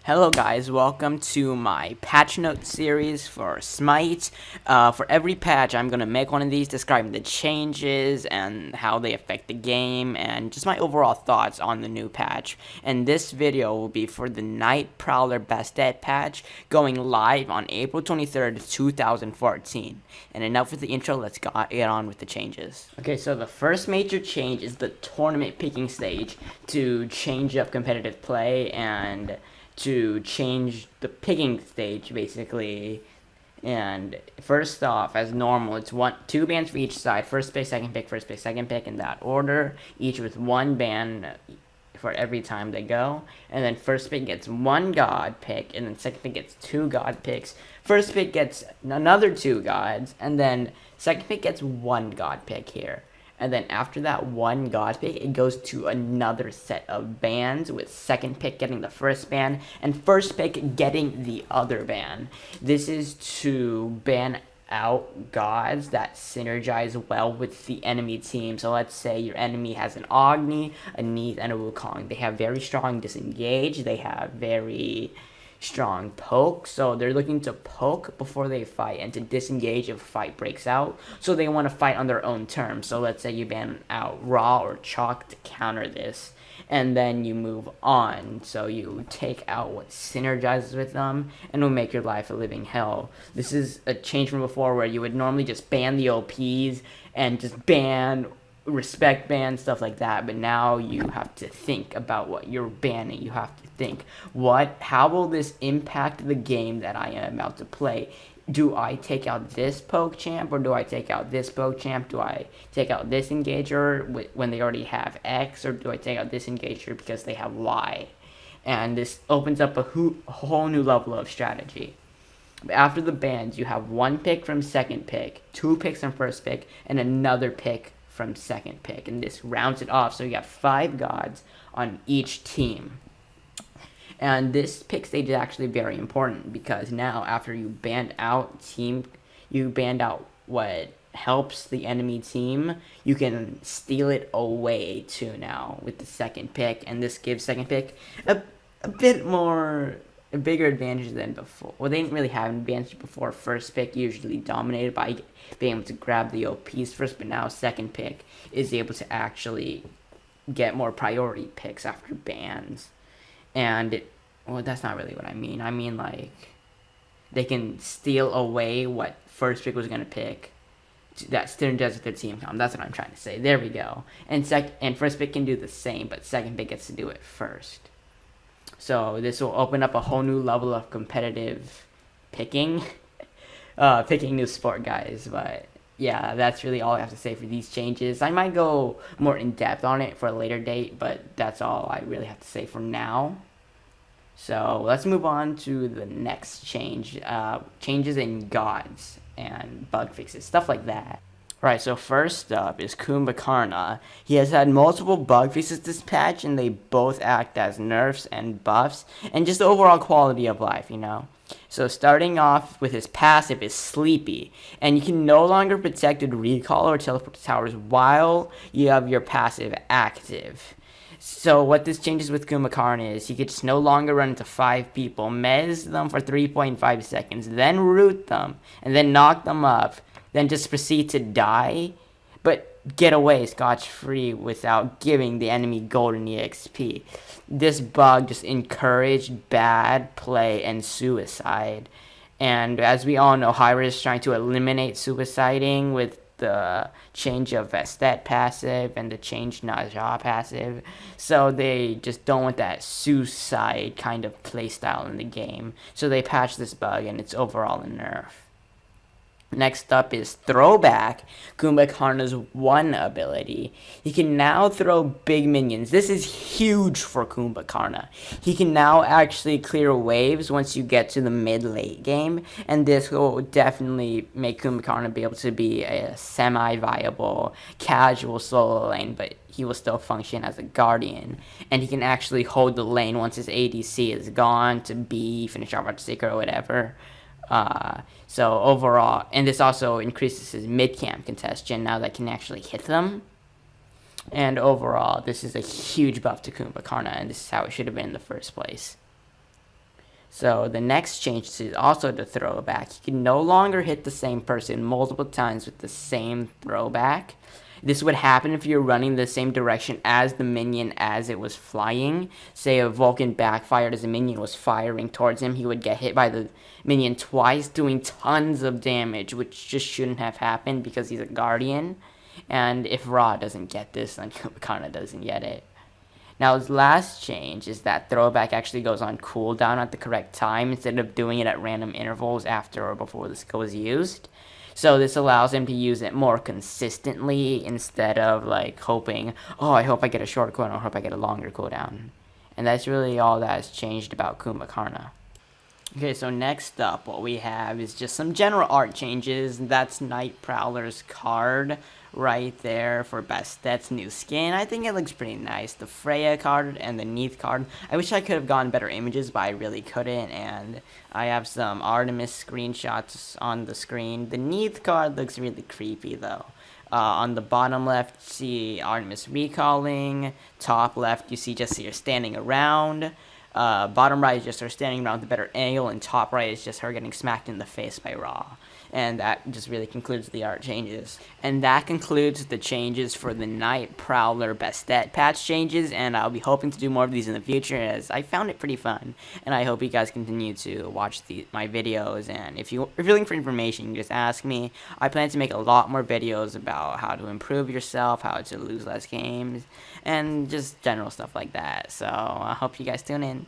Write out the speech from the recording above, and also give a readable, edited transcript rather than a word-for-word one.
Hello guys, welcome to my patch note series for Smite. For every patch, I'm going to make one of these describing the changes and how they affect the game and just my overall thoughts on the new patch. And this video will be for the Night Prowler Bastet patch going live on April 23rd, 2014. And enough with the intro, let's get on with the changes. Okay, so the first major change is the tournament picking stage to change up competitive play and to change the picking stage basically. And first off, as normal, it's two bans for each side: first pick, second pick, first pick, second pick, in that order, each with one ban for every time they go. And then first pick gets one god pick, and then second pick gets two god picks. First pick gets another two gods, and then second pick gets one god pick here. And then after that one god pick, it goes to another set of bans, with second pick getting the first ban and first pick getting the other ban. This is to ban out gods that synergize well with the enemy team. So let's say your enemy has an Agni, a Neith, and a Wukong. They have very strong disengage. They have very strong poke, so they're looking to poke before they fight and to disengage if a fight breaks out, so they want to fight on their own terms. So let's say you ban out Raw or Chalk to counter this, and then you move on, so you take out what synergizes with them and will make your life a living hell. This is a change from before where you would normally just ban the OPs and just ban respect ban, stuff like that, but now you have to think about what you're banning. You have to think, how will this impact the game that I am about to play? Do I take out this poke champ, or do I take out this poke champ? Do I take out this engager when they already have X, or do I take out this engager because they have Y? And this opens up a whole new level of strategy. After the bans, you have one pick from second pick, two picks from first pick, and another pick from second pick, and this rounds it off, so you have 5 gods on each team. And this pick stage is actually very important, because now after you banned out what helps the enemy team, you can steal it away too now with the second pick, and this gives second pick a bigger advantage than before. Well, they didn't really have an advantage before. First pick usually dominated by being able to grab the OPs first, but now second pick is able to actually get more priority picks after bans. And that's not really what I mean. I mean, like, they can steal away what first pick was going to pick that synergizes with their team comp. That's what I'm trying to say. There we go. And first pick can do the same, but second pick gets to do it first. So this will open up a whole new level of competitive picking. Picking new sport, guys. But yeah, that's really all I have to say for these changes. I might go more in depth on it for a later date, but that's all I really have to say for now. So let's move on to the next change. Changes in gods and bug fixes, stuff like that. Right, so first up is Kumbhakarna. He has had multiple bug fixes this patch, and they both act as nerfs and buffs, and just overall quality of life, you know? So starting off with his passive is Sleepy, and you can no longer protected recall or teleport to towers while you have your passive active. So what this changes with Kumbhakarna is he can just no longer run into 5 people, mez them for 3.5 seconds, then root them, and then knock them up, then just proceed to die, but get away scotch-free without giving the enemy golden EXP. This bug just encouraged bad play and suicide. And as we all know, Hyra is trying to eliminate suiciding with the change of Bastet passive and the change Naja passive. So they just don't want that suicide kind of playstyle in the game. So they patched this bug, and it's overall a nerf. Next up is Throwback, Kumbhakarna's one ability. He can now throw big minions. This is huge for Kumbhakarna. He can now actually clear waves once you get to the mid-late game, and this will definitely make Kumbhakarna be able to be a semi-viable, casual solo lane, but he will still function as a guardian, and he can actually hold the lane once his ADC is gone to B, finish off Secret or whatever. So overall, and this also increases his mid-camp congestion now that can actually hit them. And overall, this is a huge buff to Kumbhakarna, and this is how it should have been in the first place. So the next change is also the throwback. You can no longer hit the same person multiple times with the same throwback. This would happen if you're running the same direction as the minion as it was flying. Say a Vulcan backfired as a minion was firing towards him, he would get hit by the minion twice, doing tons of damage, which just shouldn't have happened because he's a Guardian. And if Ra doesn't get this, then Kana doesn't get it. Now, his last change is that throwback actually goes on cooldown at the correct time instead of doing it at random intervals after or before the skill is used. So this allows him to use it more consistently instead of like hoping, oh, I hope I get a short cooldown, I hope I get a longer cooldown. And that's really all that has changed about Kumbhakarna. Okay, so next up, what we have is just some general art changes. That's Night Prowler's card right there for Bastet's new skin. I think it looks pretty nice. The Freya card and the Neith card. I wish I could have gotten better images, but I really couldn't. And I have some Artemis screenshots on the screen. The Neith card looks really creepy, though. On the bottom left, you see Artemis recalling. Top left, you see just her standing around. Bottom right is just her standing around with a better angle, and top right is just her getting smacked in the face by Ra. And that just really concludes the art changes. And that concludes the changes for the Night Prowler Bastet patch changes, and I'll be hoping to do more of these in the future as I found it pretty fun. And I hope you guys continue to watch my videos, and if you're looking for information, you can just ask me. I plan to make a lot more videos about how to improve yourself, how to lose less games, and just general stuff like that. So I hope you guys tune in.